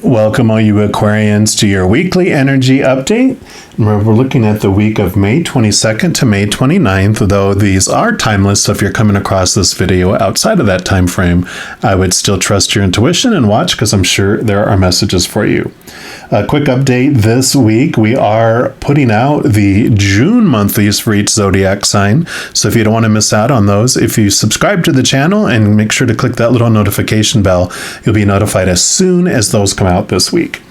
Welcome all you Aquarians to your weekly energy update. We're looking at the week of May 22nd to May 29th, though these are timeless, so if you're coming across this video outside of that time frame, I would still trust your intuition and watch because I'm sure there are messages for you. A quick update this week, we are putting out the June monthlies for each zodiac sign, so if you don't want to miss out on those, if you subscribe to the channel and make sure to click that little notification bell, you'll be notified as soon as those come out this week.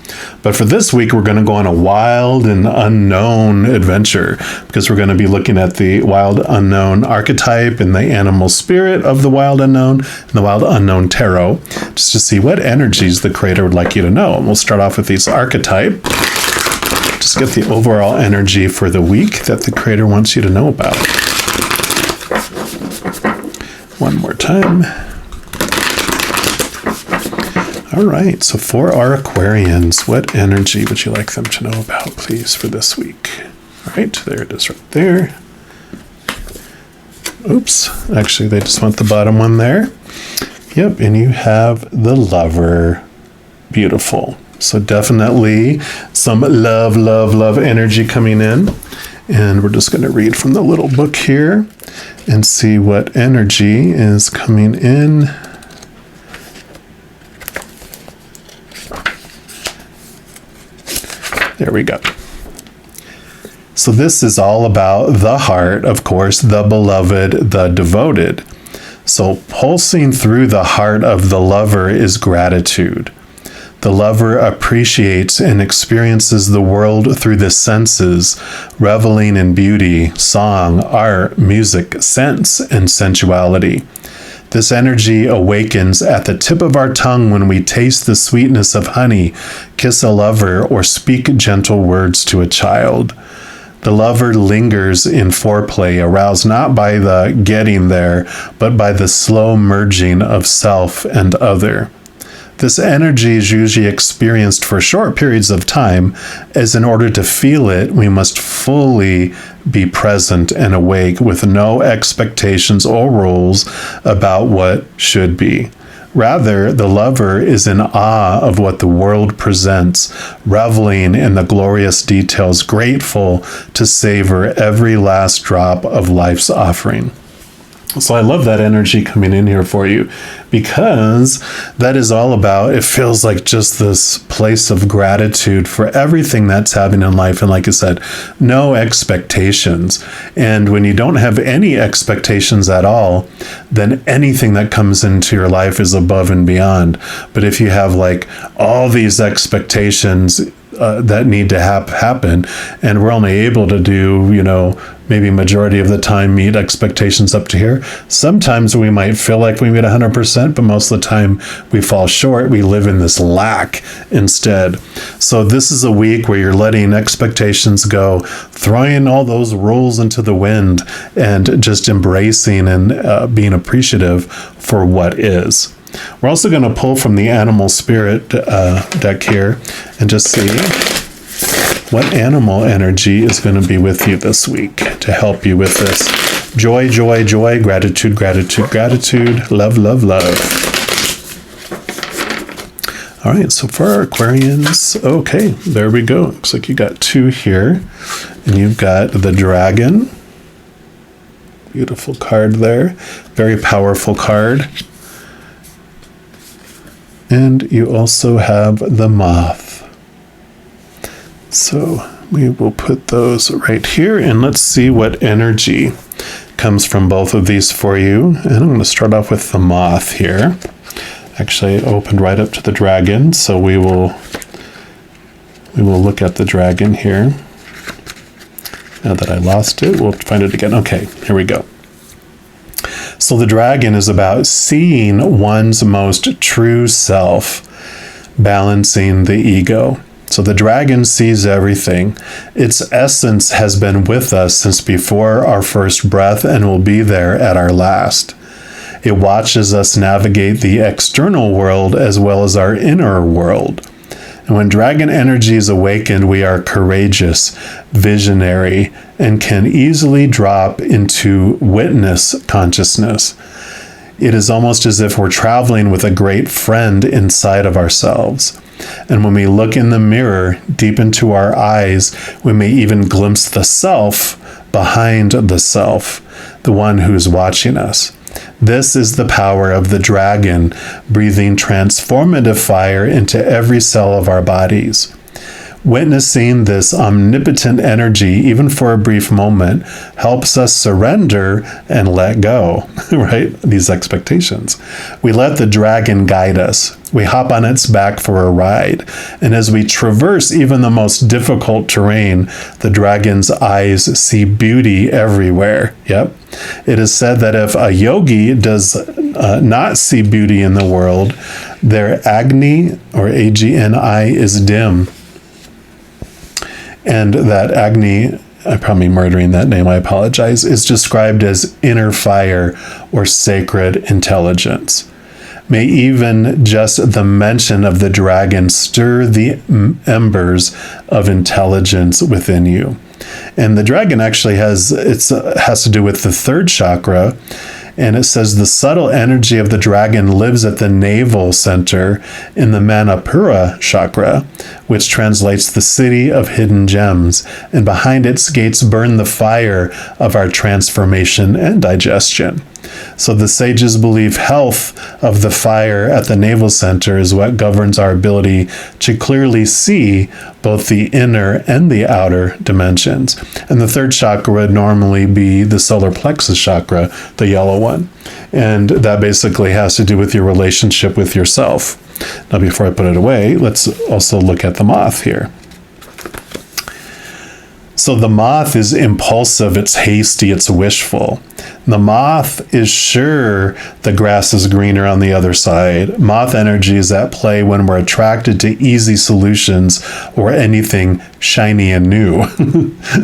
But for this week, we're going to go on a wild and unknown adventure because we're going to be looking at the wild unknown archetype and the animal spirit of the wild unknown and the wild unknown tarot, just to see what energies the creator would like you to know. And we'll start off with these archetype. Just get the overall energy for the week that the creator wants you to know about. One more time. All right, so for our Aquarians, what energy would you like them to know about, please, for this week? All right, there it is right there. Oops, actually, they just want the bottom one there. Yep, and you have the Lover. Beautiful. So definitely some love energy coming in. And we're just going to read from the little book here and see what energy is coming in. There we go. So this is all about the heart, of course, the beloved, the devoted. So pulsing through the heart of the lover is gratitude. The lover appreciates and experiences the world through the senses, reveling in beauty, song, art, music, sense, and sensuality. This energy awakens at the tip of our tongue when we taste the sweetness of honey, kiss a lover, or speak gentle words to a child. The lover lingers in foreplay, aroused not by the getting there, but by the slow merging of self and other. This energy is usually experienced for short periods of time, as in order to feel it, we must fully be present and awake with no expectations or rules about what should be. Rather, the lover is in awe of what the world presents, reveling in the glorious details, grateful to savor every last drop of life's offering. So I love that energy coming in here for you because that is all about, it feels like just this place of gratitude for everything that's happening in life. And like I said, no expectations. And when you don't have any expectations at all, then anything that comes into your life is above and beyond. But if you have like all these expectations that need to happen, and we're only able to do, maybe majority of the time meet expectations up to here. Sometimes we might feel like we meet 100%, but most of the time we fall short. We live in this lack instead. So this is a week where you're letting expectations go, throwing all those rules into the wind, and just embracing and being appreciative for what is. We're also going to pull from the animal spirit deck here and just see what animal energy is going to be with you this week to help you with this. Joy, joy, joy, gratitude, gratitude, gratitude, love, love, love. All right, so for our Aquarians, okay, there we go. Looks like you got two here, and you've got the dragon. Beautiful card there. Very powerful card. And you also have the moth. So we will put those right here, and let's see what energy comes from both of these for you. And I'm going to start off with the moth here. Actually, it opened right up to the dragon, so we will look at the dragon here. Now that I lost it, we'll find it again. Okay, here we go. So the dragon is about seeing one's most true self, balancing the ego. So the dragon sees everything. Its essence has been with us since before our first breath and will be there at our last. It watches us navigate the external world as well as our inner world. And when dragon energy is awakened, we are courageous, visionary, and can easily drop into witness consciousness. It is almost as if we're traveling with a great friend inside of ourselves. And when we look in the mirror deep into our eyes, we may even glimpse the self behind the self, the one who's watching us. This is the power of the dragon, breathing transformative fire into every cell of our bodies. Witnessing this omnipotent energy, even for a brief moment, helps us surrender and let go, right? These expectations. We let the dragon guide us. We hop on its back for a ride. And as we traverse even the most difficult terrain, the dragon's eyes see beauty everywhere. Yep. It is said that if a yogi does not see beauty in the world, their Agni, or Agni, is dim. And that Agni, I'm probably murdering that name, I apologize, is described as inner fire or sacred intelligence. May even just the mention of the dragon stir the embers of intelligence within you. And the dragon actually has to do with the third chakra. And it says the subtle energy of the dragon lives at the navel center in the Manipura chakra, which translates the city of hidden gems. And behind its gates burn the fire of our transformation and digestion. So the sages believe health of the fire at the navel center is what governs our ability to clearly see both the inner and the outer dimensions. And the third chakra would normally be the solar plexus chakra, the yellow one. And that basically has to do with your relationship with yourself. Now, before I put it away, let's also look at the moth here. So the moth is impulsive, it's hasty, it's wishful. The moth is sure the grass is greener on the other side. Moth energy is at play when we're attracted to easy solutions or anything shiny and new.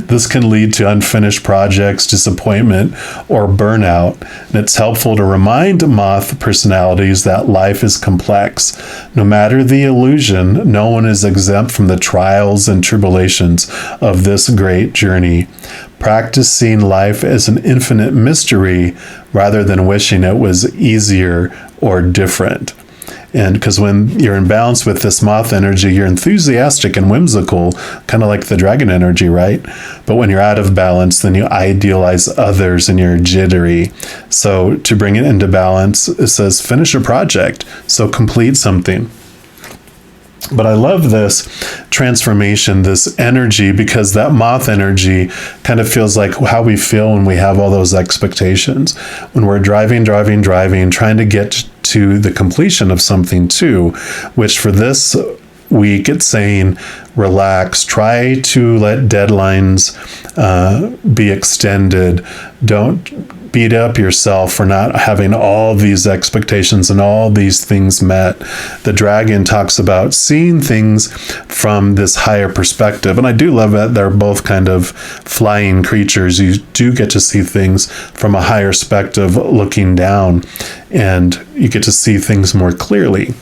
This can lead to unfinished projects, disappointment, or burnout. And it's helpful to remind moth personalities that life is complex. No matter the illusion, no one is exempt from the trials and tribulations of this great journey. Practicing life as an infinite mystery rather than wishing it was easier or different. And because when you're in balance with this moth energy, you're enthusiastic and whimsical, kind of like the dragon energy, right? But when you're out of balance, then you idealize others and you're jittery. So to bring it into balance, it says finish a project. So complete something. But I love this transformation, this energy, because that moth energy kind of feels like how we feel when we have all those expectations. When we're driving, trying to get to the completion of something too, which for this week it's saying relax, try to let deadlines be extended. Don't beat up yourself for not having all these expectations and all these things met. The dragon talks about seeing things from this higher perspective. And I do love that they're both kind of flying creatures. You do get to see things from a higher perspective looking down, and you get to see things more clearly.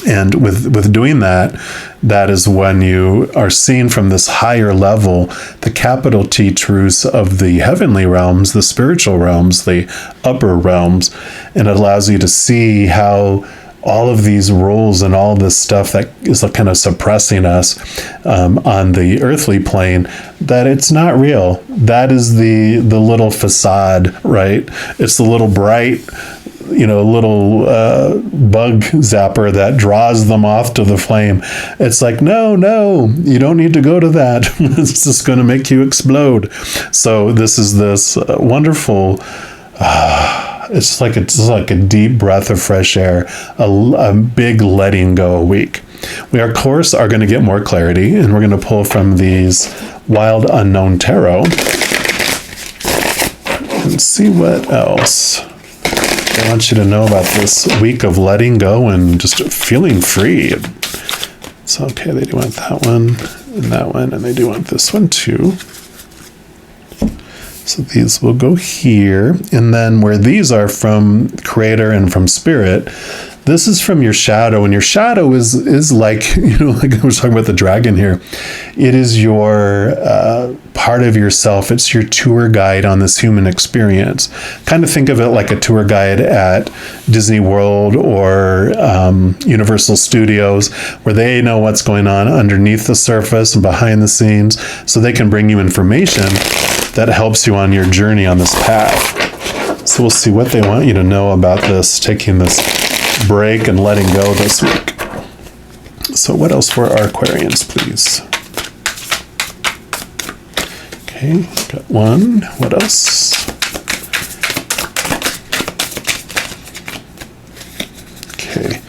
And with doing that, that is when you are seeing from this higher level the capital T truths of the heavenly realms, the spiritual realms, the upper realms, and it allows you to see how all of these rules and all this stuff that is kind of suppressing us on the earthly plane, that it's not real. That is the little facade, right? It's the little bright, little bug zapper that draws them off to the flame. It's like, no, you don't need to go to that. It's just going to make you explode. So this is this wonderful, it's like a deep breath of fresh air, a big letting go week. We, of course, are going to get more clarity, and we're going to pull from these Wild Unknown Tarot and see what else I want you to know about this week of letting go and just feeling free. So, okay, they do want that one, and they do want this one too. So these will go here. And then where these are from Creator and from Spirit, this is from your shadow. And your shadow is like, like I was talking about the dragon here. It is your part of yourself. It's your tour guide on this human experience. Kind of think of it like a tour guide at Disney World or Universal Studios, where they know what's going on underneath the surface and behind the scenes, so they can bring you information that helps you on your journey on this path. So we'll see what they want you to know about this, taking this break and letting go this week. So what else for our Aquarians, please? Okay, got one. What else? Okay,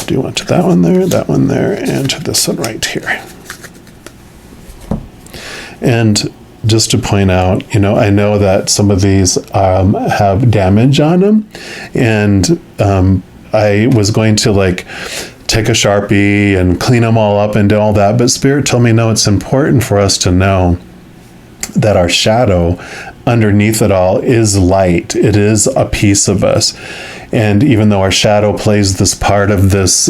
do you want to that one there, and to this one right here. And just to point out, I know that some of these have damage on them, and I was going to take a Sharpie and clean them all up and do all that, but Spirit told me, no, it's important for us to know that our shadow underneath it all is light. It is a piece of us. And even though our shadow plays this part of this,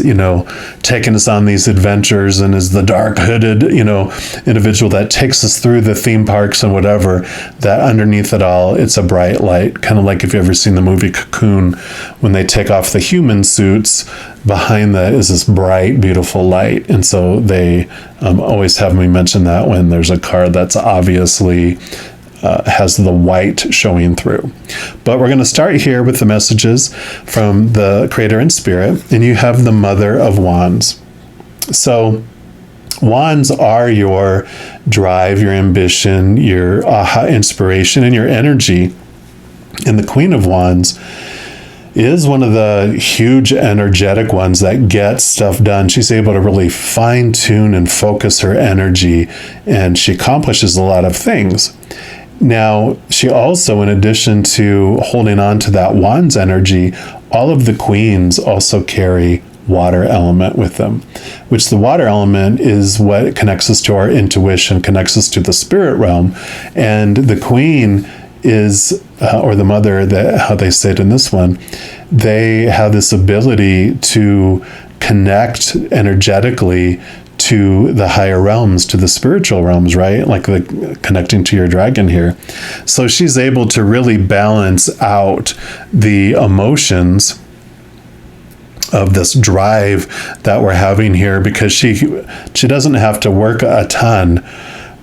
taking us on these adventures and is the dark hooded, individual that takes us through the theme parks and whatever, that underneath it all, it's a bright light. Kind of like if you've ever seen the movie Cocoon, when they take off the human suits, behind that is this bright, beautiful light. And so they always have me mention that when there's a card that's obviously has the white showing through. But we're going to start here with the messages from the Creator and Spirit, and you have the Mother of Wands. So wands are your drive, your ambition, your aha inspiration, and your energy. And the Queen of Wands is one of the huge energetic ones that gets stuff done. She's able to really fine tune and focus her energy, and she accomplishes a lot of things. Now, she also, in addition to holding on to that Wands energy, all of the queens also carry water element with them, which the water element is what connects us to our intuition, connects us to the spirit realm. And the queen is, or the mother, how they say it in this one, they have this ability to connect energetically to the higher realms, to the spiritual realms, right? Like connecting to your dragon here. So she's able to really balance out the emotions of this drive that we're having here, because she doesn't have to work a ton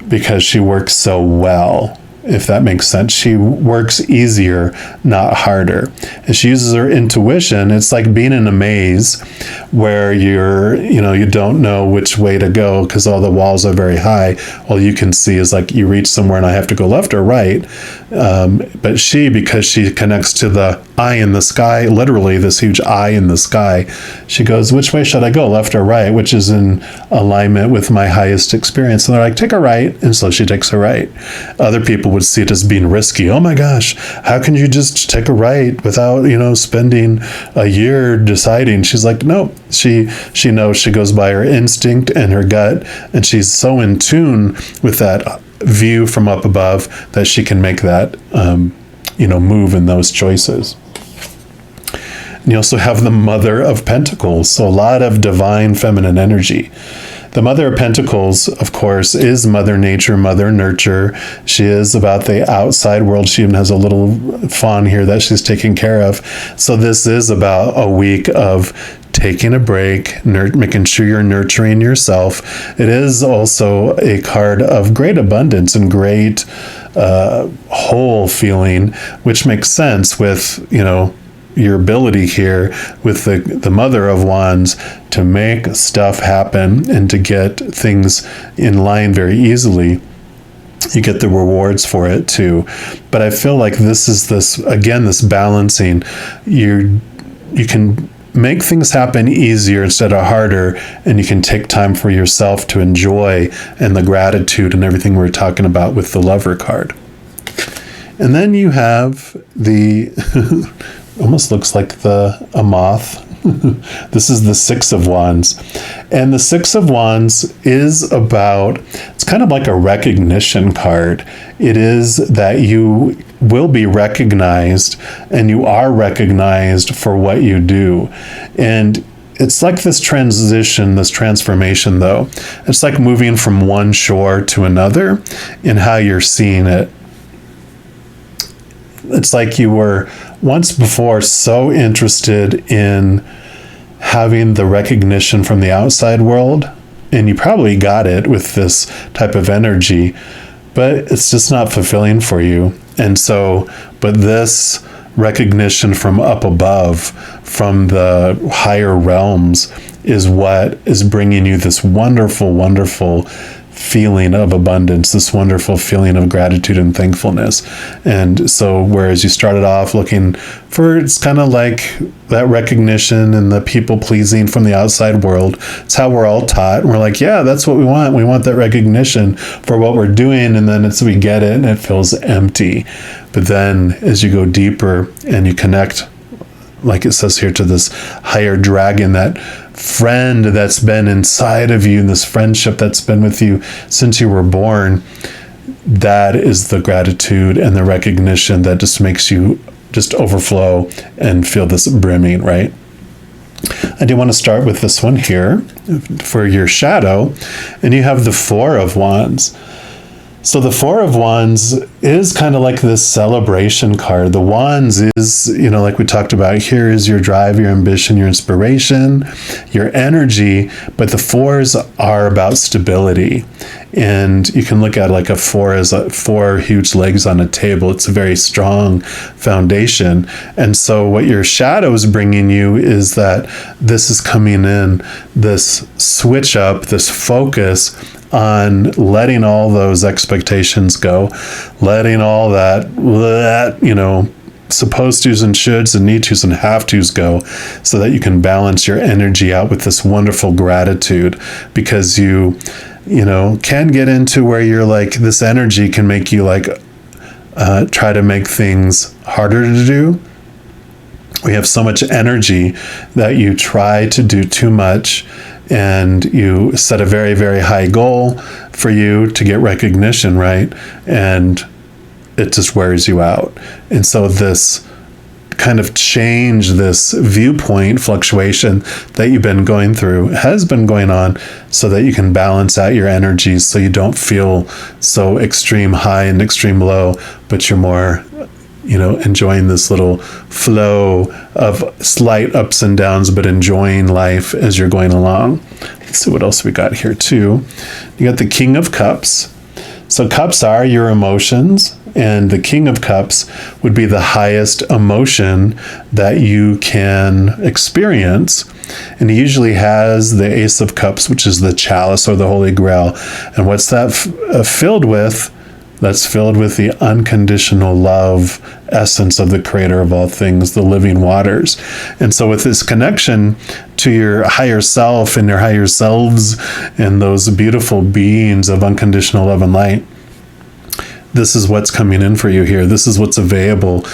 because she works so well. If that makes sense. She works easier, not harder. And she uses her intuition. It's like being in a maze where you don't know which way to go because all the walls are very high. All you can see is you reach somewhere and I have to go left or right. But because she connects to the eye in the sky, literally this huge eye in the sky, she goes, which way should I go, left or right? Which is in alignment with my highest experience. And they're like, take a right. And so she takes a right. Other people would see it as being risky. Oh my gosh, how can you just take a right without, spending a year deciding? She's like, no, she knows. She goes by her instinct and her gut, and she's so in tune with that view from up above that she can make that, move in those choices. And you also have the Mother of Pentacles, so a lot of divine feminine energy. The Mother of Pentacles, of course, is Mother Nature, Mother Nurture. She is about the outside world. She even has a little fawn here that she's taking care of. So this is about a week of taking a break, making sure you're nurturing yourself. It is also a card of great abundance and great whole feeling, which makes sense with, your ability here with the Mother of Wands to make stuff happen and to get things in line very easily. You get the rewards for it too. But I feel like this is this balancing. You can make things happen easier instead of harder, and you can take time for yourself to enjoy, and the gratitude and everything we were talking about with the Lover card. And then you have the almost looks like a moth This is the Six of Wands. And the Six of Wands is about, it's kind of like a recognition card. It is that you will be recognized, and you are recognized for what you do. And it's like this transition, this transformation, though. It's like moving from one shore to another in how you're seeing it. It's like you were once before so interested in having the recognition from the outside world, and you probably got it with this type of energy, but it's just not fulfilling for you. And so, but this recognition from up above, from the higher realms, is what is bringing you this wonderful, wonderful feeling of abundance, this wonderful feeling of gratitude and thankfulness. And so whereas you started off looking for, it's kind of like that recognition and the people pleasing from the outside world. It's how we're all taught. And we're like, yeah, that's what we want. We want that recognition for what we're doing. And then we get it and it feels empty. But then as you go deeper and you connect, like it says here, to this higher dragon, that friend that's been inside of you, and this friendship that's been with you since you were born, that is the gratitude and the recognition that just makes you just overflow and feel this brimming, right? I do want to start with this one here for your shadow, and you have the Four of Wands. So the Four of Wands is kind of like this celebration card. The Wands is, like we talked about, here is your drive, your ambition, your inspiration, your energy, but the fours are about stability. And you can look at like a four as four huge legs on a table. It's a very strong foundation. And so what your shadow is bringing you is that this is coming in, this switch up, this focus on letting all those expectations go, letting all that, supposed tos and shoulds and need tos and have tos go, so that you can balance your energy out with this wonderful gratitude. Because you can get into where you're like, this energy can make you like try to make things harder to do. We have so much energy that you try to do too much, and you set a very, very high goal for you to get recognition, right? And it just wears you out. And so this kind of change, this viewpoint fluctuation that you've been going through has been going on, so that you can balance out your energies, so you don't feel so extreme high and extreme low, but you're more enjoying this little flow of slight ups and downs, but enjoying life as you're going along. Let's see what else we got here too. You got the King of Cups. So cups are your emotions, and the King of Cups would be the highest emotion that you can experience. And he usually has the Ace of Cups, which is the chalice or the Holy Grail. And what's that filled with? That's filled with the unconditional love essence of the creator of all things, the living waters. And so with this connection to your higher self and your higher selves and those beautiful beings of unconditional love and light, this is what's coming in for you here. This is what's available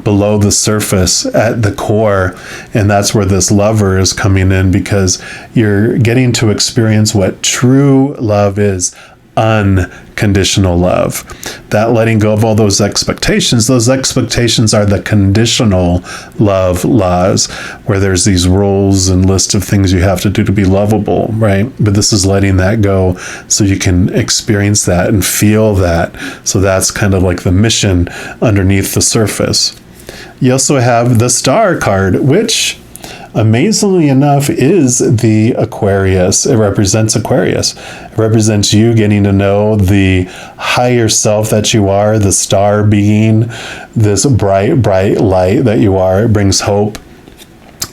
below the surface at the core. And that's where this lover is coming in, because you're getting to experience what true love is. Unconditional love, that letting go of all those expectations are the conditional love laws, where there's these rules and list of things you have to do to be lovable, right? But this is letting that go so you can experience that and feel that. So that's kind of like the mission underneath the surface. You also have the Star card, which amazingly enough is the Aquarius. It represents Aquarius. It represents you getting to know the higher self that you are, the star being, this bright, bright light that you are. It brings hope.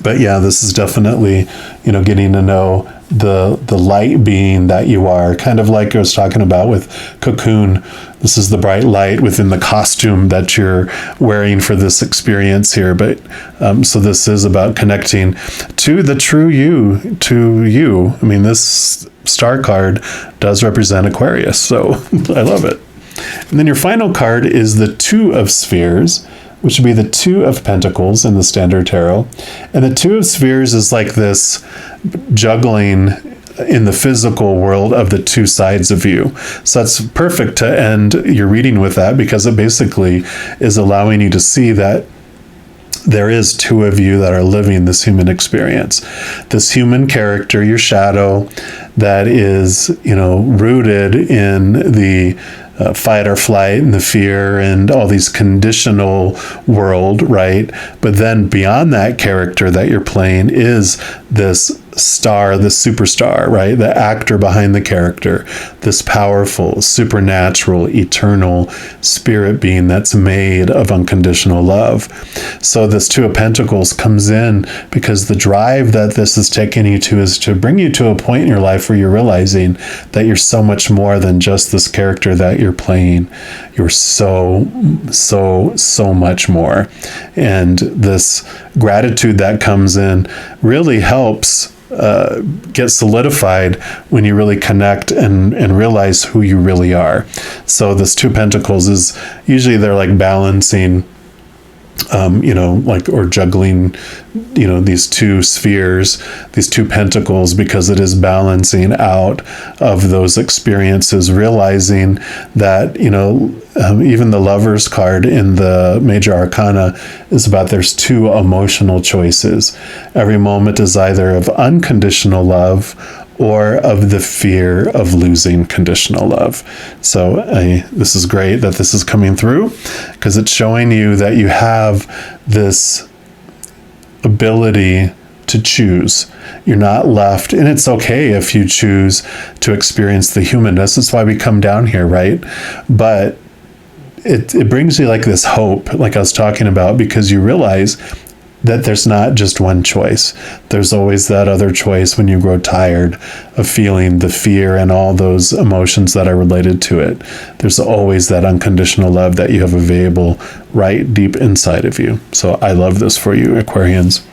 But yeah, this is definitely, getting to know the light being that you are, kind of like I was talking about with Cocoon. This is the bright light within the costume that you're wearing for this experience here. But so this is about connecting to the true you, to you. I mean, this star card does represent Aquarius, so I love it. And then your final card is the Two of Spheres, which would be the Two of Pentacles in the Standard Tarot. And the Two of Spheres is like this juggling in the physical world of the two sides of you. So that's perfect to end your reading with that, because it basically is allowing you to see that there is two of you that are living this human experience. This human character, your shadow, that is, rooted in the fight or flight and the fear and all these conditional world, right? But then beyond that character that you're playing is this star, the superstar, right? The actor behind the character, this powerful, supernatural, eternal spirit being that's made of unconditional love. So this Two of Pentacles comes in because the drive that this is taking you to is to bring you to a point in your life where you're realizing that you're so much more than just this character that you're playing. You're so much more. And this gratitude that comes in really helps get solidified when you really connect and realize who you really are. So this Two of Pentacles is usually they're like balancing, or juggling, these two spheres, these two pentacles, because it is balancing out of those experiences, realizing that, even the Lover's card in the Major Arcana is about there's two emotional choices. Every moment is either of unconditional love or of the fear of losing conditional love. So this is great that this is coming through, because it's showing you that you have this ability to choose. You're not left, and it's okay if you choose to experience the humanness. That's why we come down here, right? But it brings you like this hope, like I was talking about, because you realize that there's not just one choice. There's always that other choice when you grow tired of feeling the fear and all those emotions that are related to it. There's always that unconditional love that you have available right deep inside of you. So I love this for you, Aquarians.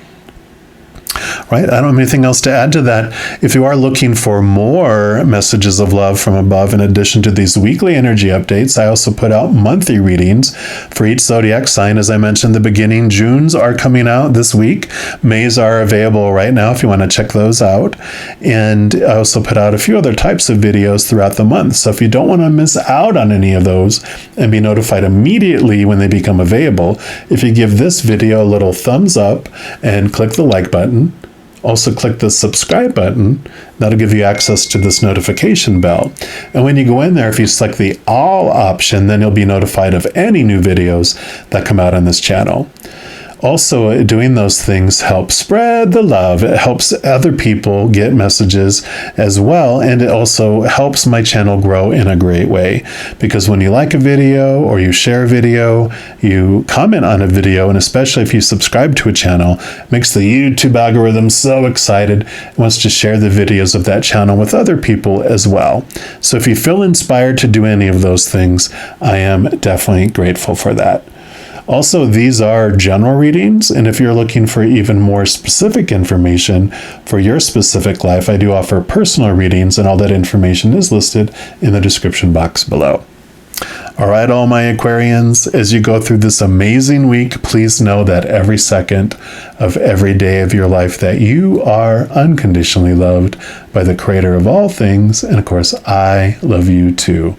Right? I don't have anything else to add to that. If you are looking for more messages of love from above, in addition to these weekly energy updates, I also put out monthly readings for each zodiac sign. As I mentioned in the beginning, June's are coming out this week. May's are available right now if you want to check those out. And I also put out a few other types of videos throughout the month. So if you don't want to miss out on any of those and be notified immediately when they become available, if you give this video a little thumbs up and click the like button, also click the subscribe button. That'll give you access to this notification bell. And when you go in there, if you select the all option, then you'll be notified of any new videos that come out on this channel. Also, doing those things helps spread the love. It helps other people get messages as well. And it also helps my channel grow in a great way. Because when you like a video or you share a video, you comment on a video, and especially if you subscribe to a channel, it makes the YouTube algorithm so excited. It wants to share the videos of that channel with other people as well. So if you feel inspired to do any of those things, I am definitely grateful for that. Also, these are general readings, and if you're looking for even more specific information for your specific life, I do offer personal readings, and all that information is listed in the description box below. All right, all my Aquarians, as you go through this amazing week, please know that every second of every day of your life that you are unconditionally loved by the Creator of all things, and of course, I love you too.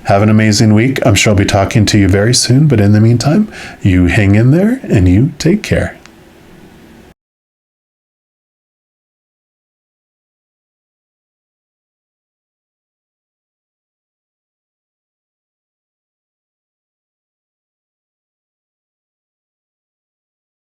Have an amazing week. I'm sure I'll be talking to you very soon, but in the meantime, you hang in there and you take care.